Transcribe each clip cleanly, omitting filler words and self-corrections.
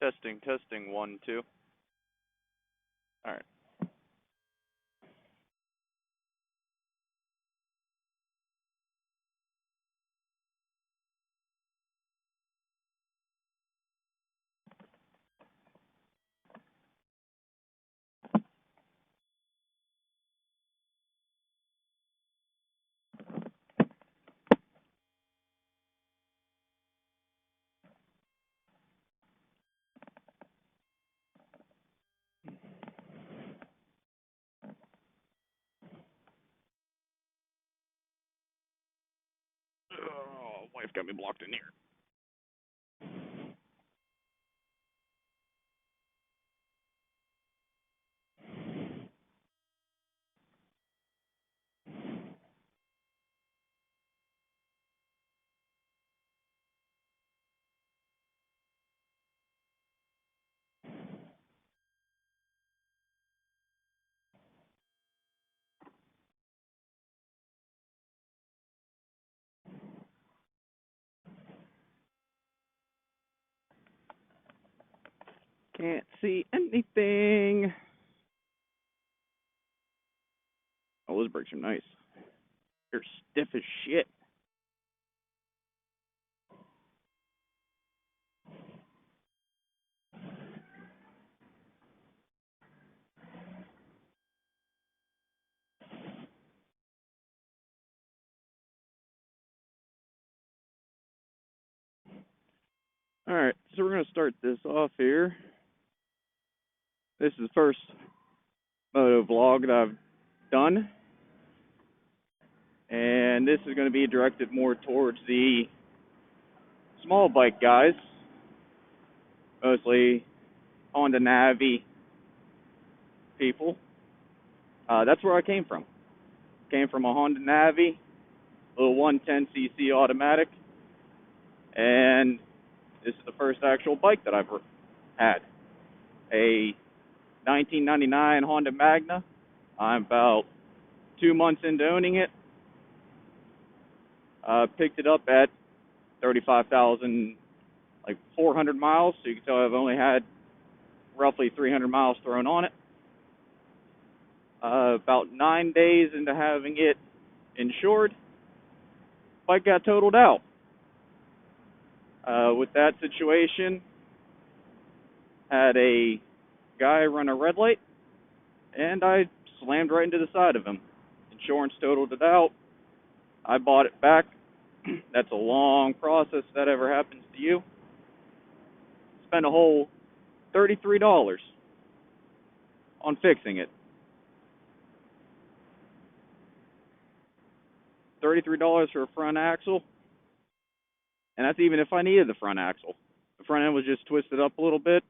Testing, testing, 1, 2. All right. Oh, wife got me blocked in here. Can't see anything. Oh, those brakes are nice. They're stiff as shit. Alright, so we're going to start this off here. This is the first moto vlog that I've done. And this is going to be directed more towards the small bike guys. Mostly Honda Navi people. That's where I came from. Came from a Honda Navi, little 110cc automatic. And this is the first actual bike that I've had. A 1999 Honda Magna. I'm about 2 months into owning it. Picked it up at 35,000, like 400 miles. So you can tell I've only had roughly 300 miles thrown on it. About 9 days into having it insured, bike got totaled out. With that situation, had a guy run a red light, and I slammed right into the side of him. Insurance totaled it out. I bought it back. That's a long process if that ever happens to you. Spent a whole $33 on fixing it. $33 for a front axle, and that's even if I needed the front axle. The front end was just twisted up a little bit.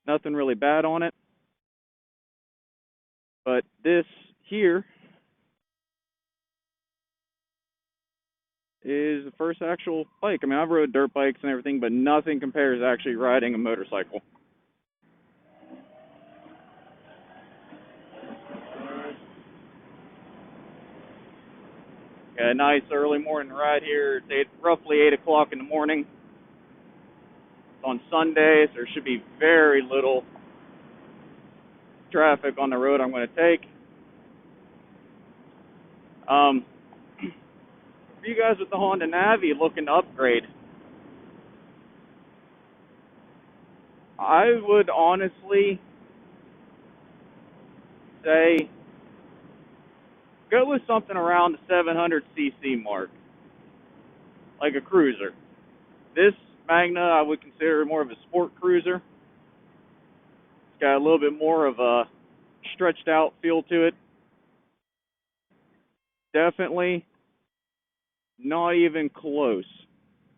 Nothing really bad on it. But this here is the first actual bike. I mean, I've rode dirt bikes and everything, but nothing compares to actually riding a motorcycle. Got a nice early morning ride here. It's roughly 8 o'clock in the morning. It's on Sunday, so there should be very little traffic on the road I'm going to take. For you guys with the Honda Navi looking to upgrade, I would honestly say go with something around the 700cc mark, like a cruiser. This Magna I would consider more of a sport cruiser. It's got a little bit more of a stretched out feel to it. Definitely not even close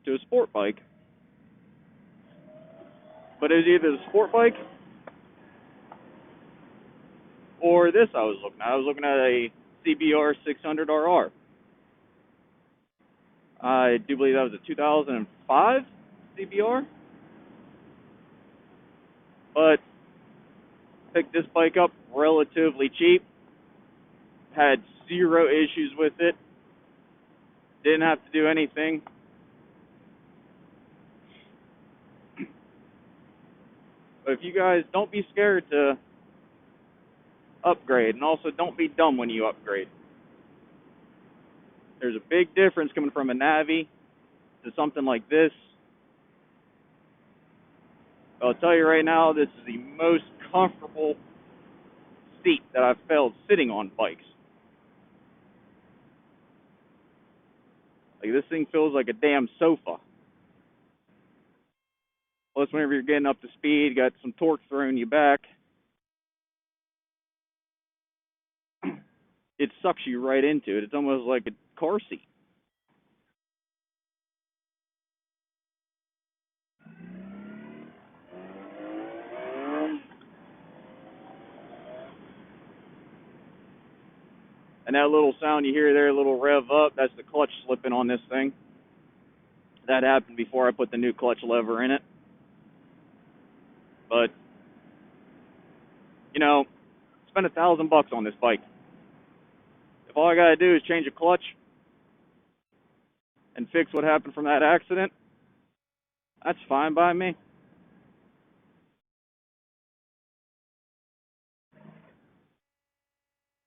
to a sport bike. But it was either the sport bike or this I was looking at. I was looking at a CBR 600RR. I do believe that was a 2005 CBR. But picked this bike up relatively cheap. Had zero issues with it. Didn't have to do anything. But if you guys don't be scared to upgrade, and also don't be dumb when you upgrade. There's a big difference coming from a Navi to something like this. I'll tell you right now, this is the most comfortable seat that I've felt sitting on bikes. Like, this thing feels like a damn sofa. Plus, whenever you're getting up to speed, you got some torque throwing you back. It sucks you right into it. It's almost like a car seat. And that little sound you hear there, a little rev up, that's the clutch slipping on this thing. That happened before I put the new clutch lever in it. But, you know, spend $1,000 on this bike. If all I gotta do is change a clutch and fix what happened from that accident, that's fine by me.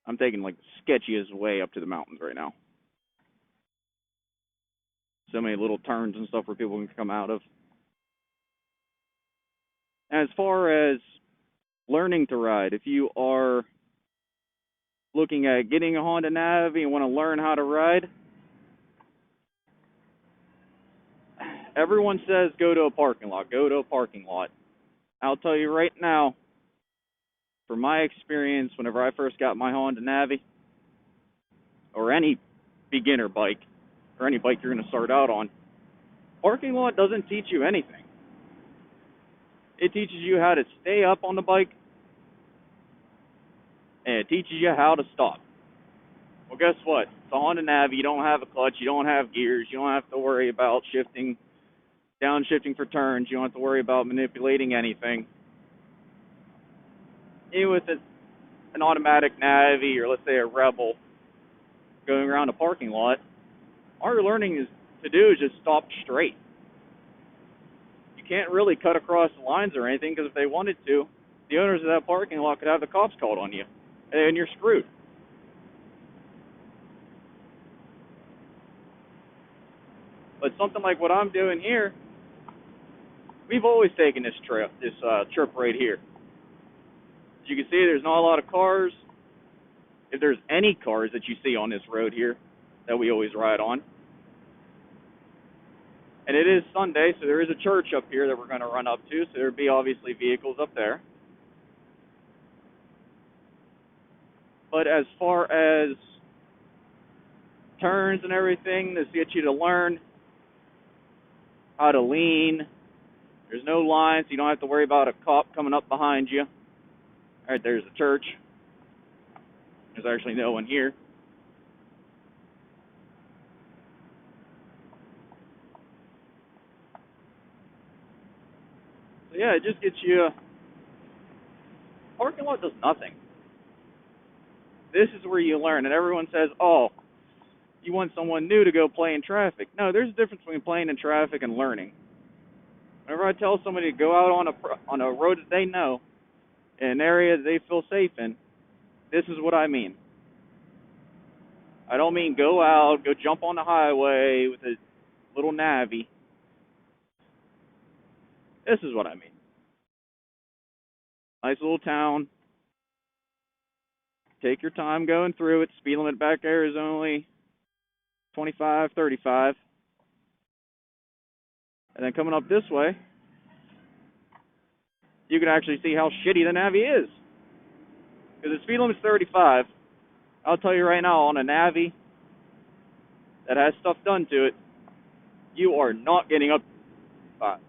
I'm taking like the sketchiest way up to the mountains right now. So many little turns and stuff where people can come out of. And as far as learning to ride, if you are looking at getting a Honda Navi and want to learn how to ride, everyone says go to a parking lot, go to a parking lot. I'll tell you right now, from my experience, whenever I first got my Honda Navi, or any beginner bike, or any bike you're going to start out on, parking lot doesn't teach you anything. It teaches you how to stay up on the bike, and it teaches you how to stop. Well, guess what? It's a Honda Navi. You don't have a clutch. You don't have gears. You don't have to worry about downshifting for turns. You don't have to worry about manipulating anything. Even with an automatic Navi, or let's say a Rebel, going around a parking lot, all you're learning to do is just stop straight. You can't really cut across the lines or anything, because if they wanted to, the owners of that parking lot could have the cops called on you, and you're screwed. But something like what I'm doing here, we've always taken this trip right here. As you can see, there's not a lot of cars. If there's any cars that you see on this road here that we always ride on. And it is Sunday, so there is a church up here that we're going to run up to, so there'll be obviously vehicles up there. But as far as turns and everything, this gets you to learn how to lean. There's no lines, so you don't have to worry about a cop coming up behind you. All right, there's the church. There's actually no one here. So yeah, it just gets you. Parking lot does nothing. This is where you learn, and everyone says, "Oh, you want someone new to go play in traffic?" No, there's a difference between playing in traffic and learning. Whenever I tell somebody to go out on a road that they know, in an area that they feel safe in, this is what I mean. I don't mean go out, go jump on the highway with a little Navi. This is what I mean. Nice little town. Take your time going through it. Speed limit back there is only 25, 35. And then coming up this way, you can actually see how shitty the Navi is. Because the speed limit's 35. I'll tell you right now, on a Navi that has stuff done to it, you are not getting up 5.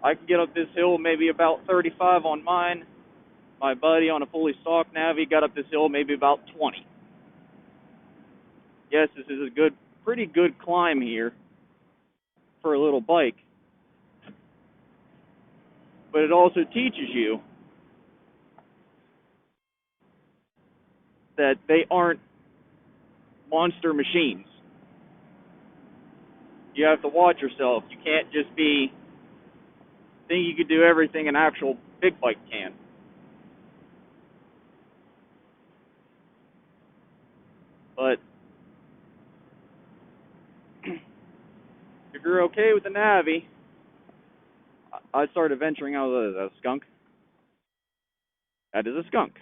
I can get up this hill maybe about 35 on mine. My buddy on a fully stock Navi got up this hill maybe about 20. Yes, this is a pretty good climb here for a little bike. But it also teaches you that they aren't monster machines. You have to watch yourself. You can't just think you could do everything an actual big bike can. But if you're okay with the Navi, I started venturing out of the skunk. That is a skunk.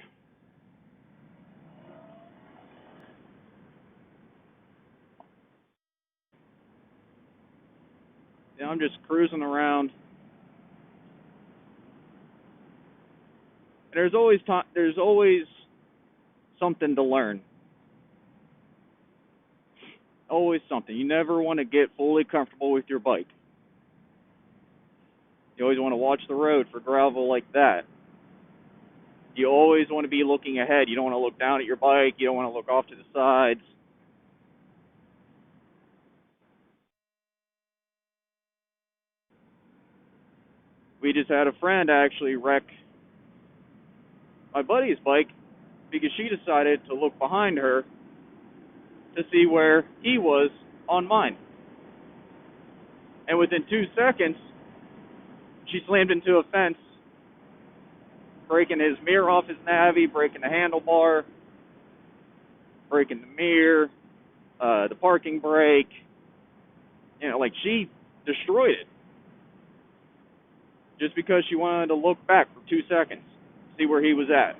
You know, I'm just cruising around. And there's always something to learn. Always something. You never want to get fully comfortable with your bike. You always want to watch the road for gravel like that. You always want to be looking ahead. You don't want to look down at your bike. You don't want to look off to the sides. We just had a friend actually wreck my buddy's bike because she decided to look behind her to see where he was on mine. And within 2 seconds, she slammed into a fence, breaking his mirror off his Navi, breaking the handlebar, breaking the mirror, the parking brake. You know, like she destroyed it just because she wanted to look back for 2 seconds, see where he was at.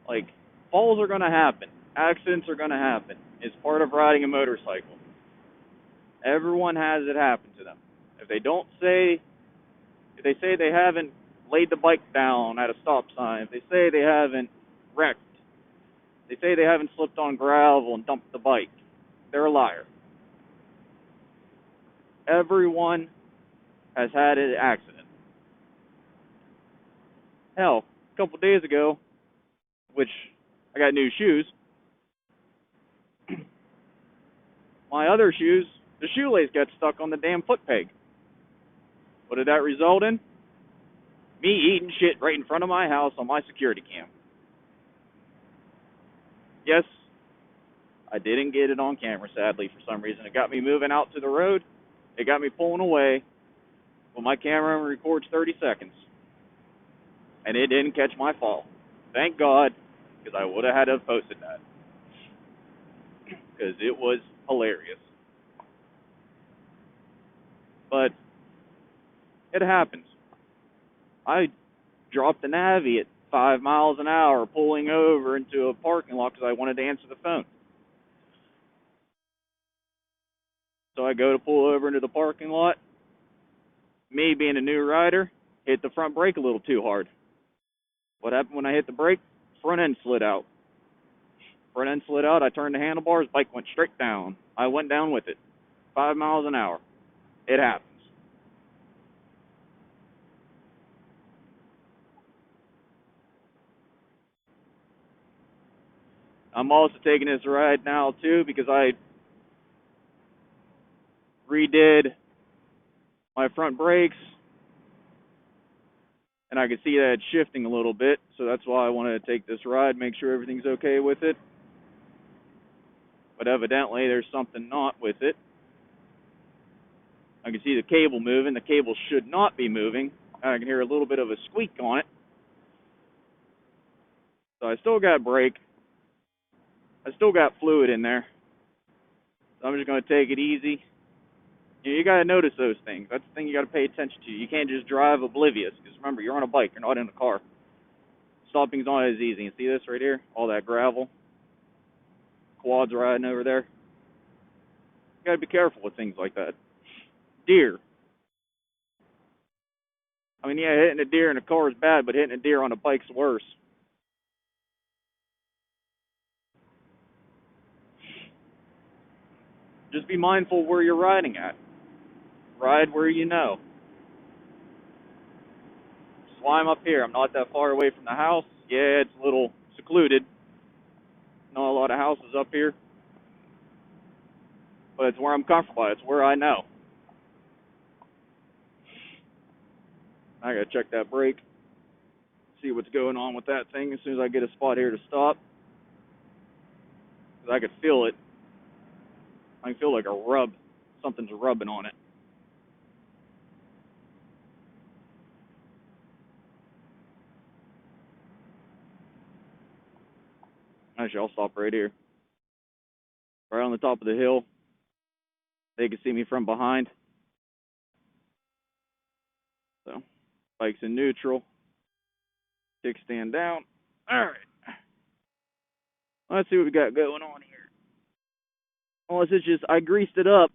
Like, falls are going to happen. Accidents are going to happen. It's part of riding a motorcycle. Everyone has it happen to them. If they say they haven't laid the bike down at a stop sign, if they say they haven't wrecked, they say they haven't slipped on gravel and dumped the bike, they're a liar. Everyone has had an accident. Hell, a couple days ago, which I got new shoes, my other shoes, the shoelace got stuck on the damn foot peg. What did that result in? Me eating shit right in front of my house on my security cam. Yes, I didn't get it on camera, sadly, for some reason. It got me moving out to the road. It got me pulling away. Well, my camera records 30 seconds. And it didn't catch my fall. Thank God, because I would have had to have posted that. Because it was hilarious. But it happens. I dropped the Navi at 5 miles an hour pulling over into a parking lot because I wanted to answer the phone. So I go to pull over into the parking lot. Me, being a new rider, hit the front brake a little too hard. What happened when I hit the brake? Front end slid out. Front end slid out. I turned the handlebars. Bike went straight down. I went down with it. 5 miles an hour. It happens. I'm also taking this ride now, too, because I redid my front brakes, and I can see that it's shifting a little bit, so that's why I wanted to take this ride, make sure everything's okay with it. But evidently, there's something not with it. I can see the cable moving. The cable should not be moving. I can hear a little bit of a squeak on it. So I still got brake. I still got fluid in there. So I'm just going to take it easy. You got to notice those things. That's the thing you got to pay attention to. You can't just drive oblivious. Because remember, you're on a bike. You're not in a car. Stopping's not as easy. You see this right here? All that gravel. Quads riding over there. You got to be careful with things like that. Deer. I mean, yeah, hitting a deer in a car is bad, but hitting a deer on a bike's worse. Just be mindful where you're riding at. Ride where you know. That's why I'm up here. I'm not that far away from the house. Yeah, it's a little secluded. Not a lot of houses up here. But it's where I'm comfortable. It's where I know. I gotta check that brake. See what's going on with that thing as soon as I get a spot here to stop. 'cause I could feel it. I can feel like a rub. Something's rubbing on it. Actually, I'll stop right here. Right on the top of the hill. They can see me from behind. So, bike's in neutral. Kickstand down. All right. Let's see what we got going on here. Well, it's just, I greased it up.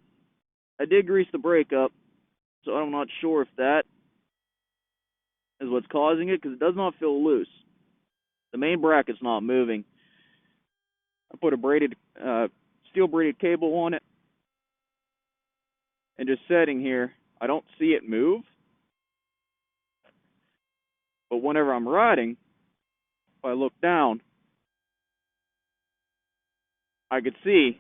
I did grease the brake up. So I'm not sure if that is what's causing it, because it does not feel loose. The main bracket's not moving. I put a steel braided cable on it. And just setting here, I don't see it move. But whenever I'm riding, if I look down, I could see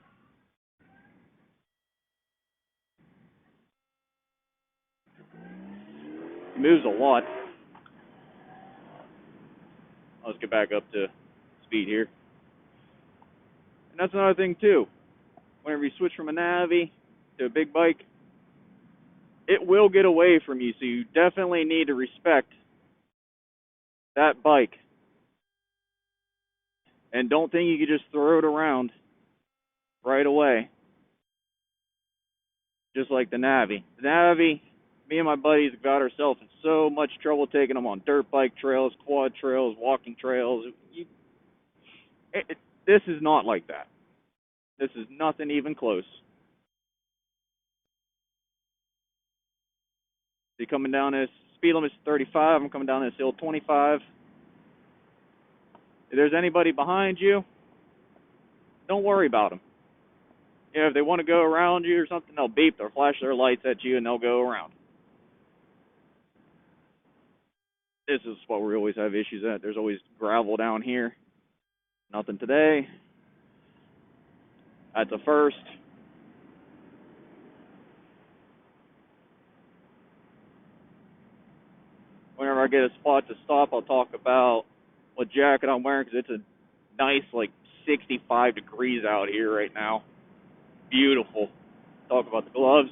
it moves a lot. Let's get back up to speed here. And that's another thing too. Whenever you switch from a Navi to a big bike, it will get away from you. So you definitely need to respect that bike. And don't think you can just throw it around right away. Just like the Navi. The Navi, me and my buddies got ourselves in so much trouble taking them on dirt bike trails, quad trails, walking trails. This is not like that. This is nothing even close. You're coming down this, speed limit's 35, I'm coming down this hill 25. If there's anybody behind you, don't worry about them. You know, if they want to go around you or something, they'll beep, they'll flash their lights at you, and they'll go around. This is what we always have issues at. There's always gravel down here. Nothing today. That's a first. Whenever I get a spot to stop, I'll talk about what jacket I'm wearing, because it's a nice, like, 65 degrees out here right now. Beautiful. Talk about the gloves.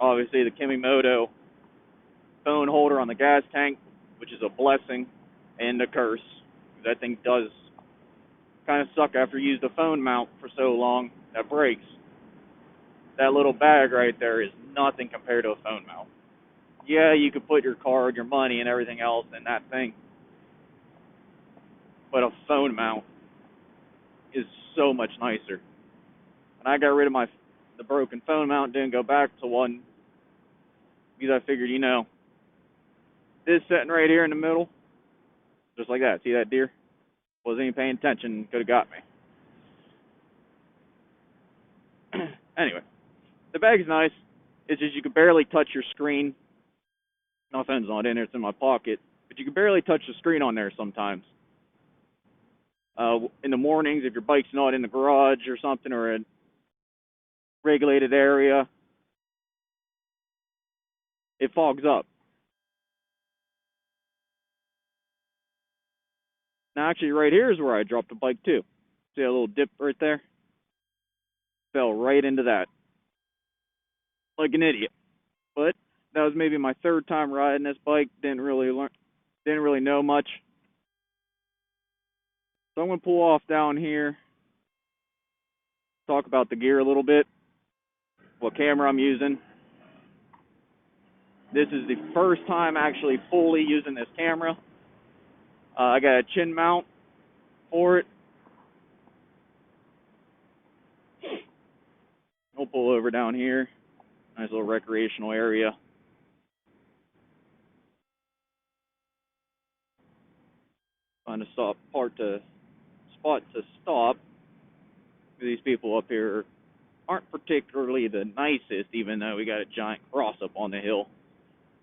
Obviously, the Moto phone holder on the gas tank, which is a blessing and a curse. That thing does kind of suck after you use the phone mount for so long. That breaks. That little bag right there is nothing compared to a phone mount. Yeah, you could put your card, your money, and everything else in that thing, but a phone mount is so much nicer. And I got rid of the broken phone mount, didn't go back to one, because I figured, this sitting right here in the middle, just like that. See that deer? Wasn't even paying attention, could have got me. Anyway, the bag's nice. It's just you can barely touch your screen. My phone's not in there, it's in my pocket. But you can barely touch the screen on there sometimes. In the mornings, if your bike's not in the garage or something, or a regulated area, it fogs up. Now, actually, right here is where I dropped the bike, too. See that little dip right there? Fell right into that. Like an idiot. But that was maybe my third time riding this bike. Didn't really know much. So I'm going to pull off down here. Talk about the gear a little bit. What camera I'm using. This is the first time actually fully using this camera. I got a chin mount for it. We'll pull over down here. Nice little recreational area. Find a spot to stop. These people up here aren't particularly the nicest, even though we got a giant cross up on the hill.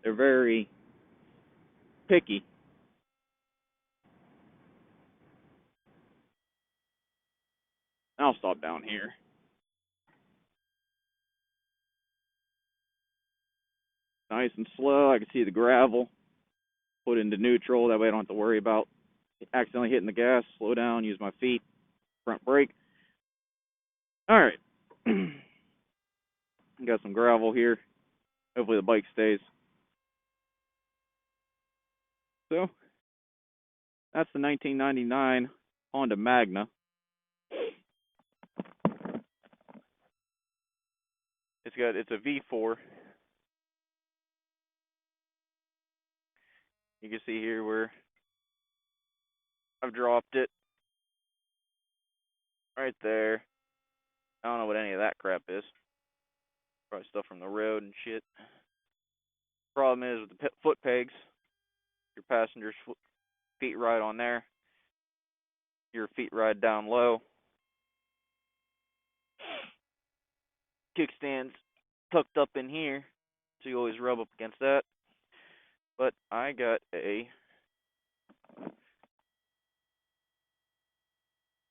They're very picky. I'll stop down here. Nice and slow. I can see the gravel. Put into neutral. That way I don't have to worry about accidentally hitting the gas. Slow down. Use my feet. Front brake. All right. Got some gravel here. Hopefully the bike stays. So that's the 1999 Honda Magna. It's a V4. You can see here where I've dropped it right there. I don't know what any of that crap is. Probably stuff from the road and shit. Problem is with the foot pegs, your passenger's feet ride on there, your feet ride down low. Kickstand's tucked up in here, so you always rub up against that. But I got a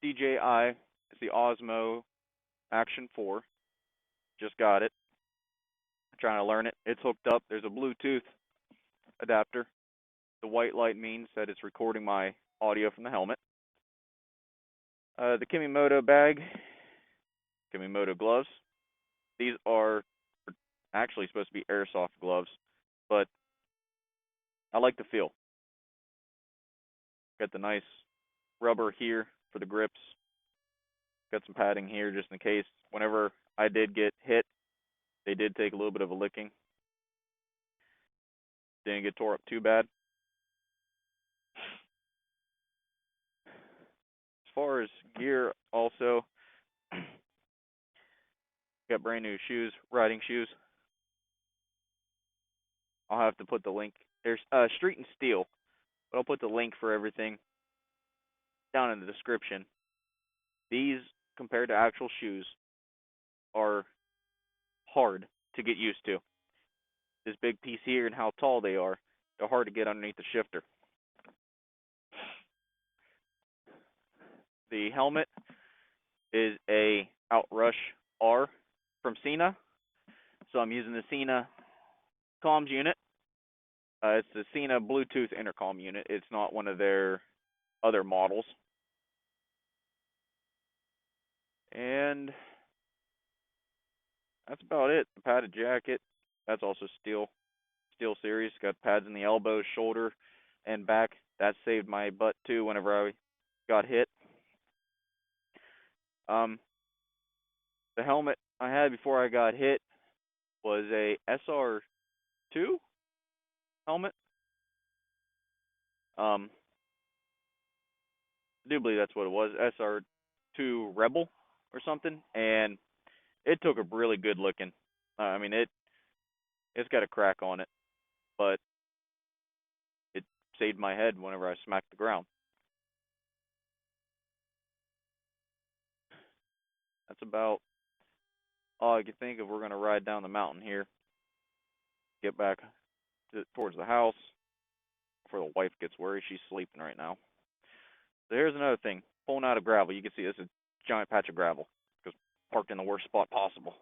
DJI. It's the Osmo Action 4. Just got it. I'm trying to learn it. It's hooked up. There's a Bluetooth adapter. The white light means that it's recording my audio from the helmet. The Kimimoto bag, Kimimoto gloves. These are actually supposed to be airsoft gloves, but I like the feel. Got the nice rubber here for the grips. Got some padding here just in case. Whenever I did get hit, they did take a little bit of a licking. Didn't get tore up too bad. As far as gear, also got brand new shoes, riding shoes. I'll have to put the link. There's Street and Steel, but I'll put the link for everything down in the description. These, compared to actual shoes, are hard to get used to. This big piece here and how tall they are, they're hard to get underneath the shifter. The helmet is a Outrush R from Sena. So I'm using the Sena comms unit. It's the Sena Bluetooth intercom unit. It's not one of their other models. And that's about it. The padded jacket, that's also Steel series. Got pads in the elbows, shoulder, and back. That saved my butt too whenever I got hit. The helmet I had before I got hit was a SR2 helmet. I do believe that's what it was, SR2 Rebel or something, and it took a really good looking. I mean, it's got a crack on it, but it saved my head whenever I smacked the ground. That's about all I can think of. We're going to ride down the mountain here, get back towards the house before the wife gets worried. She's sleeping right now. So here's another thing. Pulling out of gravel. You can see this is a giant patch of gravel because parked in the worst spot possible.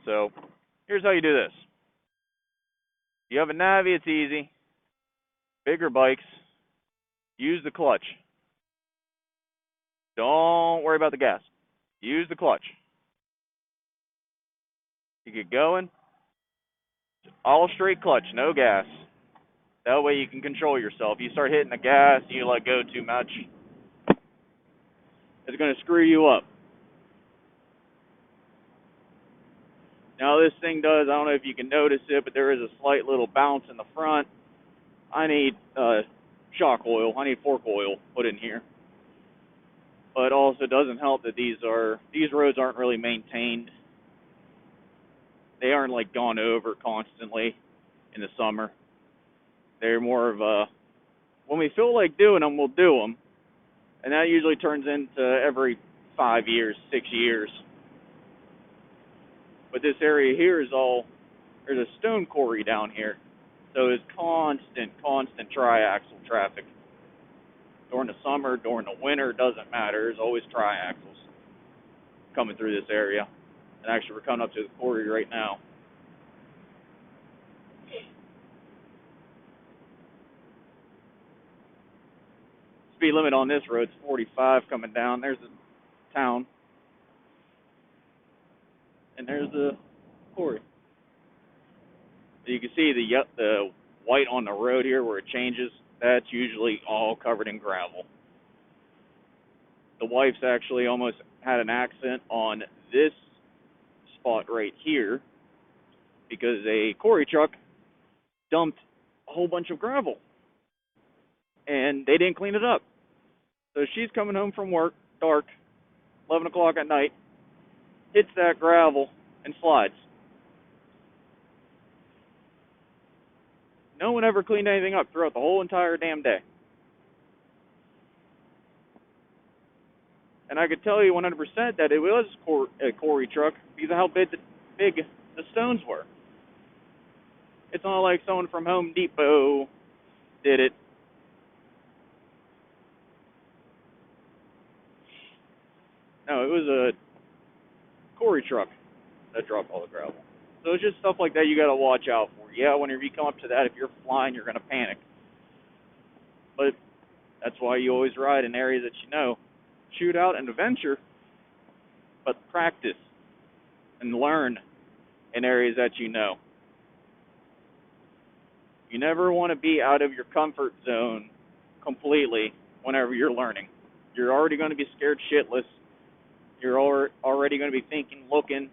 So here's how you do this. You have a Navi, it's easy. Bigger bikes, use the clutch. Don't worry about the gas. Use the clutch. You get going, all straight clutch, no gas. That way you can control yourself. You start hitting the gas, you let go too much, it's going to screw you up. Now this thing does, I don't know if you can notice it, but there is a slight little bounce in the front. I need shock oil. I need fork oil put in here. But also doesn't help that these roads aren't really maintained. They aren't like gone over constantly in the summer. They're more of a, when we feel like doing them, we'll do them. And that usually turns into every 5 years, 6 years. But this area here is there's a stone quarry down here. So it's constant tri-axle traffic. During the summer, during the winter, doesn't matter. There's always tri-axles coming through this area. And actually, we're coming up to the quarry right now. Speed limit on this road's 45 coming down. There's a town. And there's the quarry. You can see the white on the road here where it changes. That's usually all covered in gravel. The wife's actually almost had an accident on this spot right here because a quarry truck dumped a whole bunch of gravel and they didn't clean it up. So she's coming home from work, dark, 11 o'clock at night, hits that gravel and slides. No one ever cleaned anything up throughout the whole entire damn day. And I could tell you 100% that it was a quarry truck because of how big the stones were. It's not like someone from Home Depot did it. No, it was a quarry truck that dropped all the gravel. So it's just stuff like that you got to watch out for. Yeah, whenever you come up to that, if you're flying, you're going to panic. But that's why you always ride in areas that you know. Shoot out and adventure, but practice and learn in areas that you know. You never want to be out of your comfort zone completely whenever you're learning. You're already going to be scared shitless. You're already going to be thinking, looking,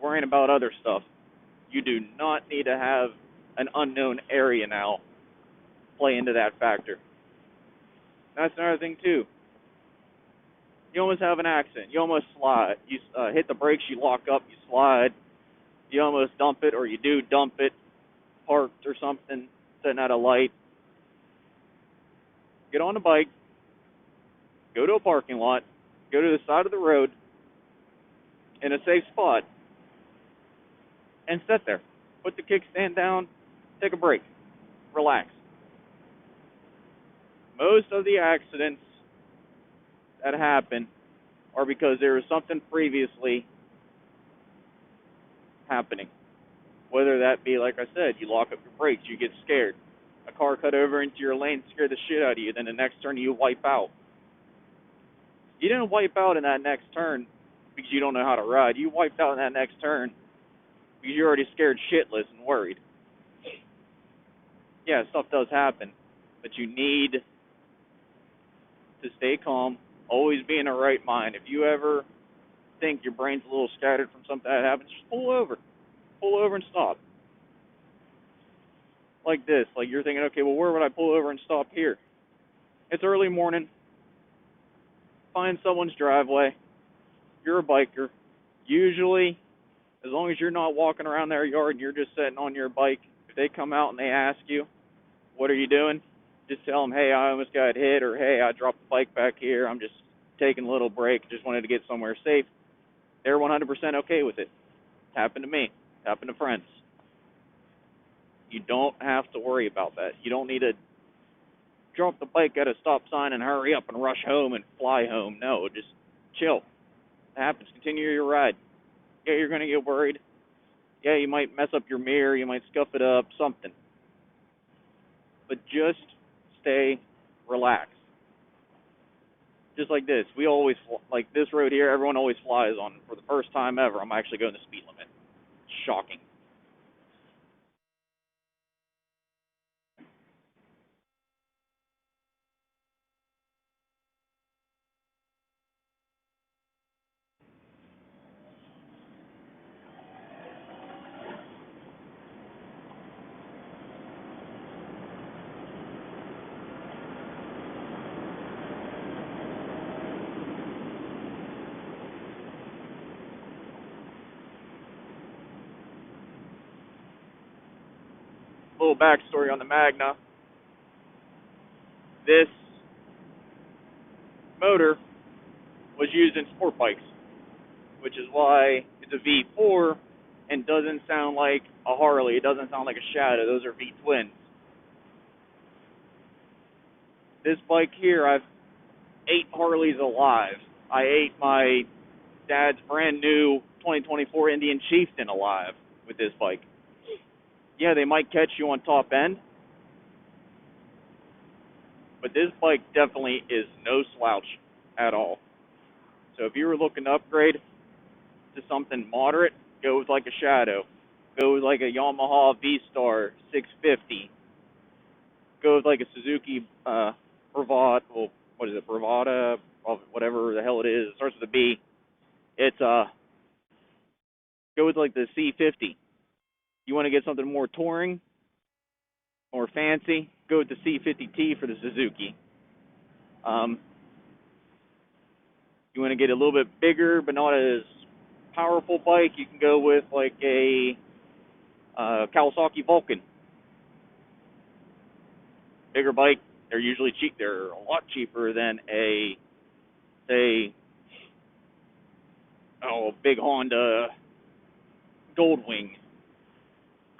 worrying about other stuff. You do not need to have an unknown area now play into that factor. That's another thing, too. You almost have an accident. You almost slide. You hit the brakes, you lock up, you slide. You almost dump it, or you do dump it, parked or something, sitting at a light. Get on a bike, go to a parking lot, go to the side of the road in a safe spot, and sit there. Put the kickstand down, take a break, relax. Most of the accidents that happen are because there was something previously happening. Whether that be, like I said, you lock up your brakes, you get scared. A car cut over into your lane, scared the shit out of you, then the next turn you wipe out. You didn't wipe out in that next turn because you don't know how to ride. You wiped out in that next turn because you're already scared shitless and worried. Yeah, stuff does happen, but you need to stay calm, always be in the right mind. If you ever think your brain's a little scattered from something that happens, just pull over. Pull over and stop. Like this. Like you're thinking, okay, well, where would I pull over and stop here? It's early morning. Find someone's driveway. You're a biker. Usually, as long as you're not walking around their yard and you're just sitting on your bike, if they come out and they ask you, what are you doing? Just tell them, hey, I almost got hit, or hey, I dropped the bike back here. I'm just taking a little break. Just wanted to get somewhere safe. They're 100% okay with it. It's happened to me. It's happened to friends. You don't have to worry about that. You don't need to drop the bike at a stop sign and hurry up and rush home and fly home. No, just chill. It happens. Continue your ride. Yeah, you're going to get worried. Yeah, you might mess up your mirror. You might scuff it up, something. But just stay relaxed. Just like this. We always, like this road here, everyone always flies on. For the first time ever, I'm actually going the speed limit. Shocking. Little backstory on the Magna. This motor was used in sport bikes, which is why it's a V4 and doesn't sound like a Harley. It doesn't sound like a Shadow. Those are V-twins. This bike here, I've ate Harleys alive. I ate my dad's brand new 2024 Indian Chieftain alive with this bike. Yeah, they might catch you on top end, But this bike definitely is no slouch at all. So if you were looking to upgrade to something moderate, go with like a Shadow. Go with like a Yamaha V-Star 650. Go with like a Suzuki Bravada. Well, what is it? Bravada, whatever the hell it is. It starts with a B. It's go with like the C50. You want to get something more touring, more fancy? Go with the C50T for the Suzuki. Um, you want to get a little bit bigger but not as powerful bike? You can go with like a Kawasaki Vulcan. Bigger bike. They're usually cheap. They're a lot cheaper than a say big Honda Goldwing.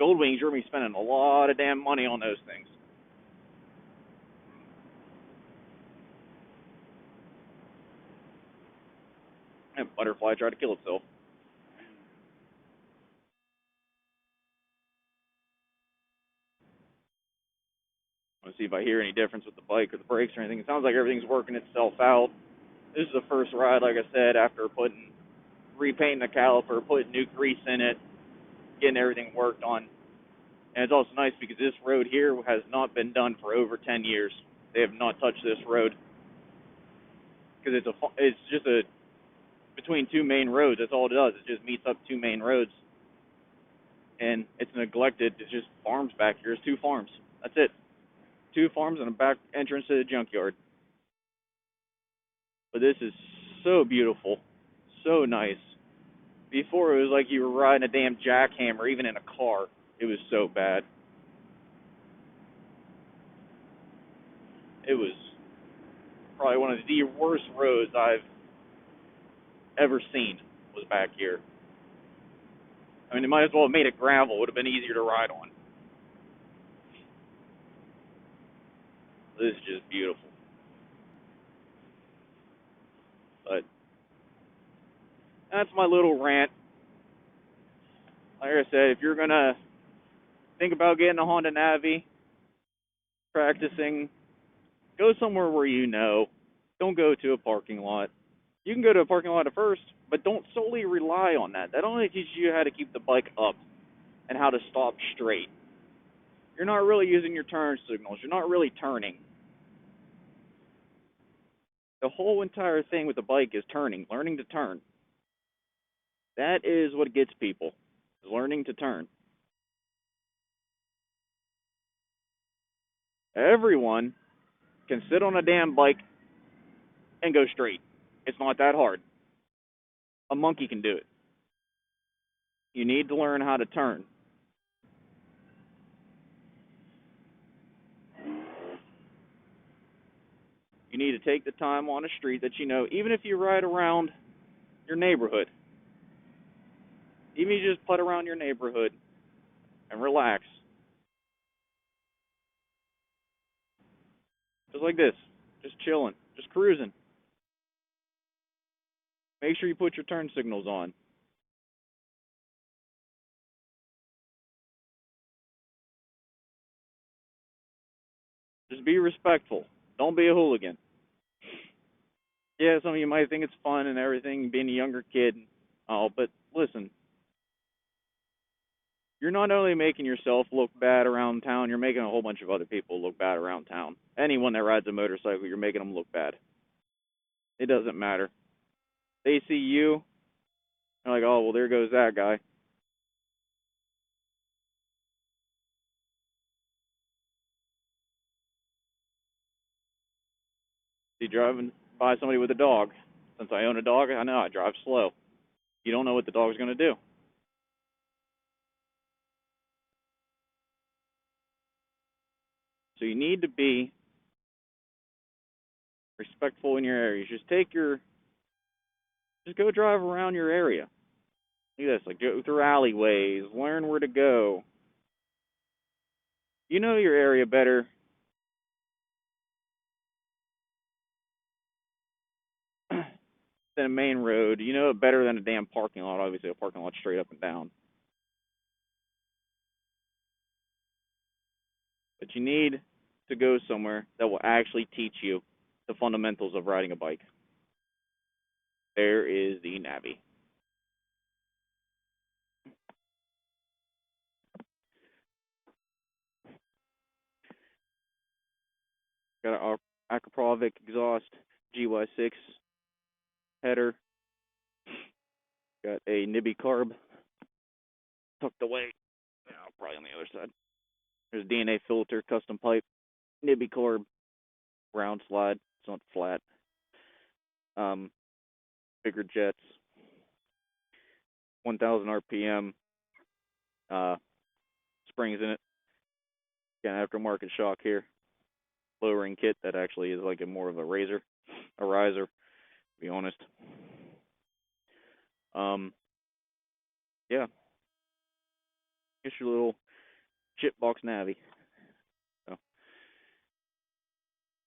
Goldwings, you're going to be spending a lot of damn money on those things. And butterfly tried to kill itself. I want to see if I hear any difference with the bike or the brakes or anything. It sounds like everything's working itself out. This is the first ride, like I said, after repainting the caliper, putting new grease in it, getting everything worked on. And it's also nice because this road here has not been done for over 10 years. They have not touched this road because it's just between two main roads. That's all it does. It just meets up two main roads, and it's neglected. It's just farms back here. It's two farms. That's it. Two farms and a back entrance to the junkyard. But this is so beautiful, so nice. Before it was like you were riding a damn jackhammer, even in a car. It was so bad. It was probably one of the worst roads I've ever seen was back here. I mean, they might as well have made it gravel. It would have been easier to ride on. This is just beautiful. But that's my little rant. Like I said, if you're going to think about getting a Honda Navi, practicing, go somewhere where you know. Don't go to a parking lot. You can go to a parking lot at first, but don't solely rely on that. That only teaches you how to keep the bike up and how to stop straight. You're not really using your turn signals. You're not really turning. The whole entire thing with the bike is turning, learning to turn. That is what gets people, is learning to turn. Everyone can sit on a damn bike and go straight. It's not that hard. A monkey can do it. You need to learn how to turn. You need to take the time on a street that you know, even if you ride around your neighborhood, even if you just putt around your neighborhood and relax. Just like this. Just chilling. Just cruising. Make sure you put your turn signals on. Just be respectful. Don't be a hooligan. Yeah, some of you might think it's fun and everything, being a younger kid. Oh, but listen. You're not only making yourself look bad around town, you're making a whole bunch of other people look bad around town. Anyone that rides a motorcycle, you're making them look bad. It doesn't matter. They see you, they're like, oh, well, there goes that guy. See, driving by somebody with a dog. Since I own a dog, I know I drive slow. You don't know what the dog's going to do. So you need to be respectful in your areas. Just go drive around your area. Look at this, like go through alleyways, learn where to go. You know your area better than a main road. You know it better than a damn parking lot. Obviously, a parking lot straight up and down. But you need to go somewhere that will actually teach you the fundamentals of riding a bike, there is the Navi. Got an Akrapovic exhaust, GY6 header. Got a Nibby carb tucked away. Probably on the other side. There's a DNA filter, custom pipe, Nibby carb, round slide. It's not flat. Bigger jets, 1,000 RPM, springs in it. Got an aftermarket shock here. Lowering kit that actually is like more of a riser, to be honest. Yeah. Just your little shitbox Navi. So,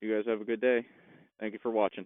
you guys have a good day. Thank you for watching.